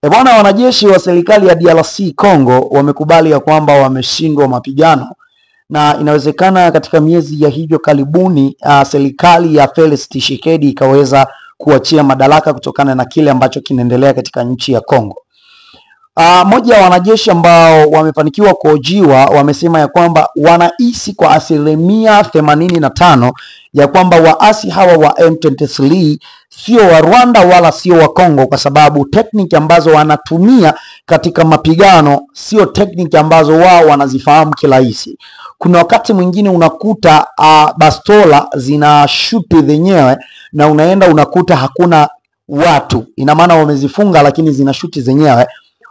Bwana, wanajeshi wa serikali ya DRC Congo wamekubali ya kwamba wameshindwa mapigano na inawezekana katika miezi ya hivyo karibuni serikali ya Felix Tshisekedi ikaweza kuachia madaraka kutokana na kile ambacho kinaendelea katika nchi ya Congo. Moja ya wanajeshi ambao wamefanikiwa kuhojiwa wamesema ya kwamba wanahisi kwa 85% ya kwamba waasi hawa wa M23 sio wa Rwanda wala sio wa Congo, kwa sababu tekniki ambazo wanatumia katika mapigano sio tekniki ambazo wao wanazifahamu kirahisi. Kuna wakati mwingine unakuta bastola zina shuti zenyewe na unaenda unakuta hakuna watu, ina maana wamezifunga lakini zina shuti zenyewe.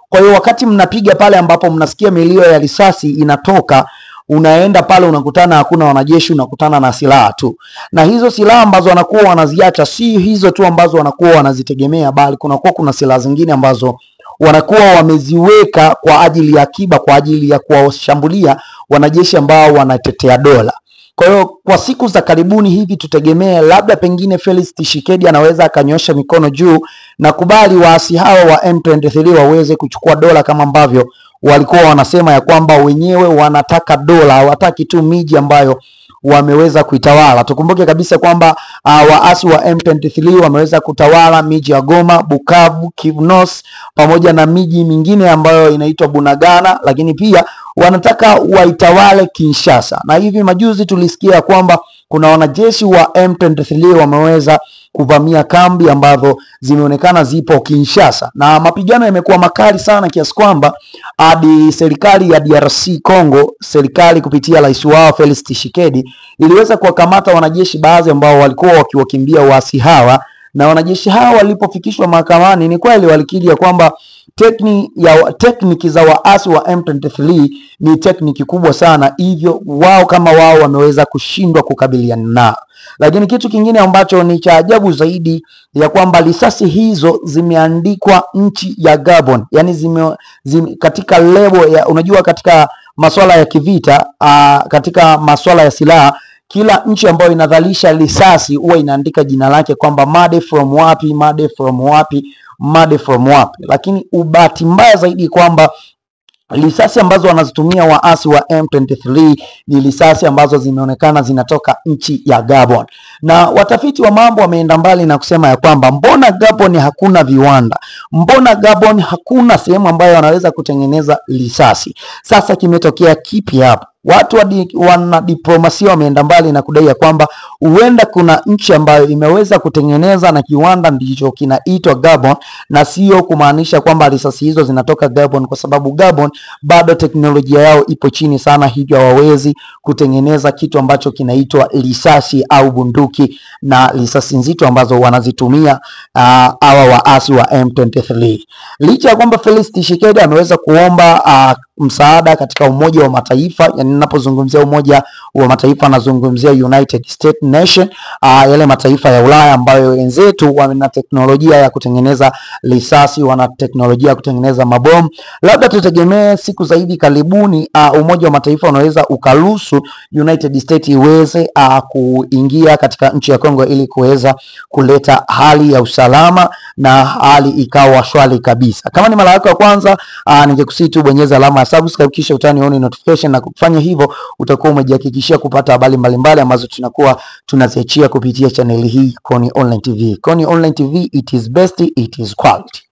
Kwa hiyo wakati mnapiga pale ambapo mnasikia milio ya risasi inatoka, unaenda pale unakutana hakuna wanajeshi, unakutana na silaha tu. Na hizo silaha ambazo wanakuwa wanaziacha si hizo tu ambazo wanakuwa wanazitegemea, bali kuna silaha zingine ambazo wanakuwa wameziweka kwa ajili ya akiba, kwa ajili ya kuwashambulia wanajeshi ambao wanatetea dola. Kwa hiyo kwa siku za karibuni hivi tutegemea labda pengine Felix Tshisekedi anaweza akanyosha mikono juu na kubali waasi hawa wa M23 waweze kuchukua dola, kama ambavyo walikuwa wanasema ya kwamba wenyewe wanataka dola, hawataki tu miji ambayo wameweza kuitawala. Tukumbuke kabisa kwamba waasi wa M23 wameweza kutawala miji ya Goma, Bukavu, Kivnos pamoja na miji mingine ambayo inaitwa Bunagana, lakini pia wanataka waitawale Kinshasa. Na hivi majuzi tulisikia kwamba kuna wanajeshi wa M23 wameweza kuvamia kambi ambazo zimeonekana zipo Kinshasa, na mapigano yamekuwa makali sana kiasi kwamba hadi serikali ya DRC Congo, serikali kupitia rais wao Felix Tshisekedi, iliweza kuwakamata wanajeshi baadhi ambao walikuwa wakiwakimbia waasi hawa. Na wanajeshi hawa walipofikishwa mahakamani, ni kweli walikiri ya kwamba tekniki za waasi wa M23 ni tekniki kubwa sana, hivyo wao kama wao wameweza kushindwa kukabiliana nao. Lakini kitu kingine ambacho ni cha ajabu zaidi ya kwamba risasi hizo zimeandikwa nchi ya Gabon, yani katika lebo ya, unajua katika masuala ya kivita, katika masuala ya silaha, kila nchi ambayo inadhalisha risasi huwa inaandika jina lake kwamba made from wapi, made from wapi, made from wapi. Lakini ubahati mbaya zaidi kwamba risasi ambazo wanazitumia waasi wa M23 ni risasi ambazo zimeonekana zinatoka nchi ya Gabon. Na watafiti wa mambo wameenda mbali na kusema ya kwamba mbona Gabon hakuna viwanda? Mbona Gabon hakuna sehemu ambayo wanaweza kutengeneza risasi? Sasa kimetokea kipi hapa? Watu wana diplomasia wameenda mbali na kudai ya kwamba huenda kuna nchi ambayo imeweza kutengeneza na kiwanda ndicho kinaitwa Gabon, na sio kumaanisha kwamba risasi hizo zinatoka Gabon, kwa sababu Gabon bado teknolojia yao ipo chini sana, hivyo hawawezi kutengeneza kitu ambacho kinaitwa risasi au bunduki na risasi nzito ambazo wanazitumia hawa waasi wa M23. Licha ya kwamba Felix Tshisekedi ameweza kuomba msaada katika Umoja wa Mataifa, yani ninapozungumzia Umoja wa Mataifa nazungumzia United States Nation, yale mataifa ya Ulaya ambayo wenzetu wana teknolojia ya kutengeneza risasi, wana teknolojia ya kutengeneza mabomu. Labda tutegemee siku zaidi karibuni Umoja wa Mataifa unaweza ukaruhusu United States iweze kuingia katika nchi ya Kongo ili kuweza kuleta hali ya usalama na hali ikawa shwari kabisa. Kama ni mara yako ya kwanza, ningekusii tu bonyeza alama ya subscribe kisha utanione notification, na kufanya hivyo utakuwa umejihakikishia kupata habari mbalimbali ambazo tunakuwa tunaziachia kupitia channel hii Koni Online TV. Koni Online TV, it is best, it is quality.